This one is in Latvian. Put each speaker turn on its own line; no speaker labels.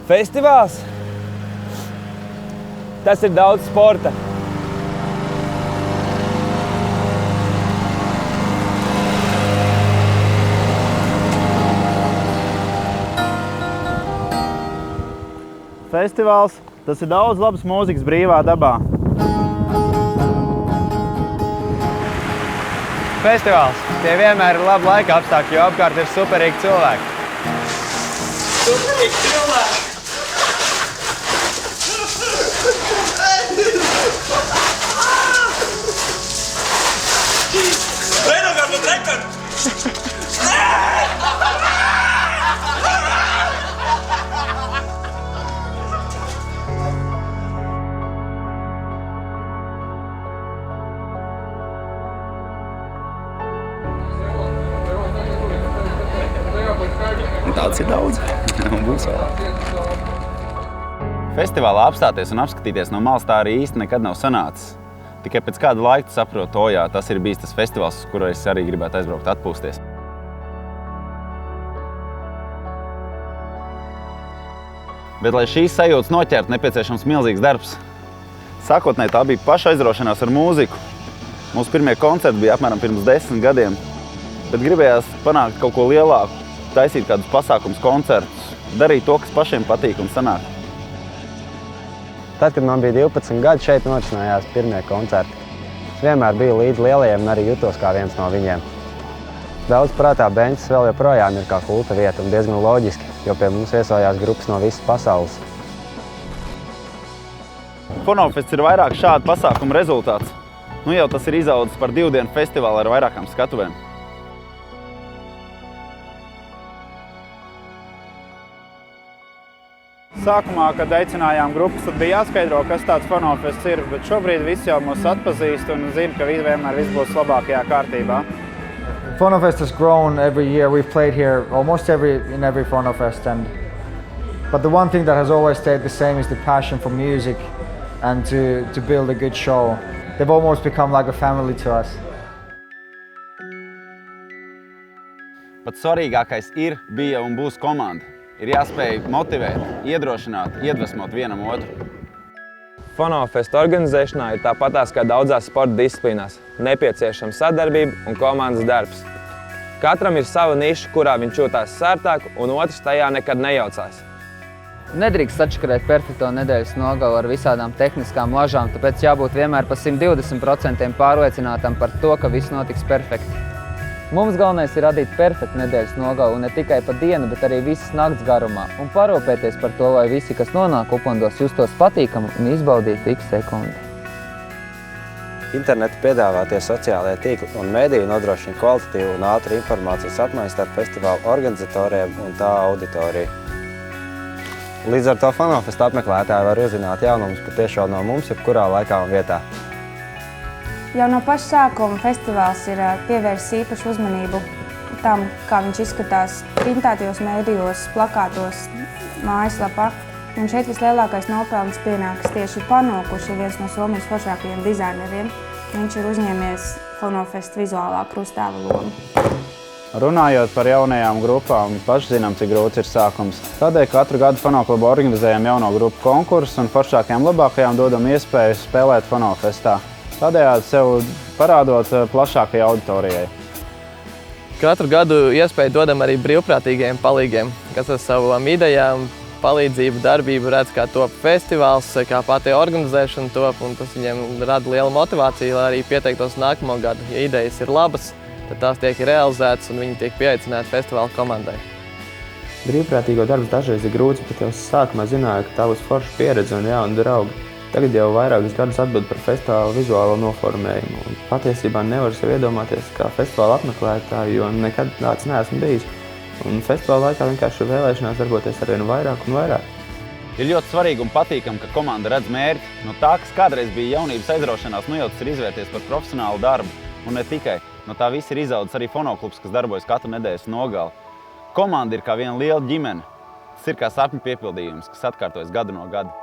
Festivāls. Tas ir daudz sporta.
Festivāls. Tas ir daudz labas mūzikas brīvā dabā.
Festivāls. Tie vienmēr ir labi laika apstākļi, jo apkārt ir superīgi cilvēki.
Superīgi cilvēki! Reinokārt, rekārt!
Tāds ir daudz, un būs vēl.
Festivālā apstāties un apskatīties no malas tā arī īsti nekad nav sanācis. Tikai pēc kāda laika tu saproti, o jā, tas ir bijis tas festivāls, uz kuru es arī gribētu aizbraukt atpūsties. Bet, lai šīs sajūtas noķert, nepieciešams milzīgs darbs. Sākotnēji tā bija paša aizraušanās ar mūziku. Mūsu pirmie koncerti bija apmēram pirms 10 gadiem, bet gribējās panākt kaut ko lielāku, taisīt kādus pasākums, koncertus, darīt to, kas pašiem patīk un sanāk.
Tad, kad man bija 12 gadi, šeit norisinājās pirmie koncerti. Es vienmēr biju līdz lielajiem un arī jutos kā viens no viņiem. Daudz prātā Beņķis vēl joprojām ir kā kulta vieta un diezgan loģiski, jo pie mums viesojās grupas no visas pasaules.
Fonofests ir vairāk šādu pasākumu rezultāts. Nu jau tas ir izaudzis par 2 dienu festivālu ar vairākām skatuvēm.
Sākumā, kad aicinājām grupas, tad bija jāskaidro, kas tāds Fonofests ir, bet šobrīd visi jau mūs atpazīst un zina, ka vienmēr viss būs labākajā kārtībā.
Fonofest has grown every year. We've played here almost in every Fonofest, but the one thing that has always stayed the same is the passion for music and to build a good show. They've almost become like a family to us.
Pat svarīgākais ir, bija un būs komanda. Ir jāspēj motivēt, iedrošināt, iedvesmot vienam otru.
Fonofesta organizēšanā ir tāpatās kā daudzās sporta disciplīnās. Nepieciešama sadarbība un komandas darbs. Katram ir sava niša, kurā viņš jūtās sērtāk, un otrs tajā nekad nejaucās.
Nedrīkst atškarēt perfekto nedēļas nogalu ar visādām tehniskām lažām, tāpēc jābūt vienmēr pa 120% pārliecinātam par to, ka viss notiks perfekti. Mums galvenais ir radīt perfektu nedēļas nogalu, un ne tikai pa dienu, bet arī visas nakts garumā, un parūpēties par to, lai visi, kas nonāk Uplandos, justos patīkami un izbaudītu ik sekundi.
Interneta piedāvātie sociālajie tīkli un mediji nodrošina kvalitatīvu un ātru informācijas apmaiņu starp festivālu organizatoriem un tā auditoriju. Līdz ar to Fonofesta apmeklētāji var uzzināt jaunumus patiešām no mums, jebkurā laikā un vietā.
Jau no paša sākuma festivāls ir pievērsis īpašu uzmanību tam, kā viņš izskatās printētajos mēdījos, plakātos, mājaslapā. Un šeit vislielākais nopelns pienākas tieši Pano, kurš ir viens no Somijas foršākajiem dizaineriem. Viņš ir uzņēmies Fonofesta vizuālā krustāva lomu.
Runājot par jaunajām grupām, paši zinām, cik grūts ir sākums. Tādēļ katru gadu Fonoklubu organizējam jauno grupu konkursu un foršākajām labākajām dodam iespēju spēlēt Fonofestā. Tādējādi sev parādot plašākajai auditorijai.
Katru gadu iespēju dodam arī brīvprātīgajiem palīgiem, kas ar savām idejām, palīdzību, darbību redz, kā top festivāls, kā pati organizēšana top, un tas viņiem rada lielu motivāciju, lai arī pieteiktos nākamo gadu. Ja idejas ir labas, tad tās tiek realizētas un viņi tiek pieaicināti festivāla komandai.
Brīvprātīgo darbs dažreiz ir grūts, bet jau sākumā zināju, ka tā būs forša pieredze un jauni draugi. Tagad jau vairākus gadus atbild par festivāla vizuālo noformējumu. Un patiesībā nevaru sev iedomāties kā festivāla apmeklētāju, jo nekad tāds neesmu bijis. Un festivāla laikā vienkārši vēlēšanās darboties arvien vairāk un vairāk.
Ir ļoti svarīgi un patīkami, ka komanda redz mērķi. No tā, kas kādreiz bija jaunības aizraušanās, nu jau tas ir izvērties par profesionālu darbu. Un ne tikai. No tā viss ir izaudzis arī Fonoklubs, kas darbojas katru nedēļas nogali. Komanda ir kā viena liela ģimene. Tas ir kā sapņu piepildījums, kas atkārtojas gadu no gada.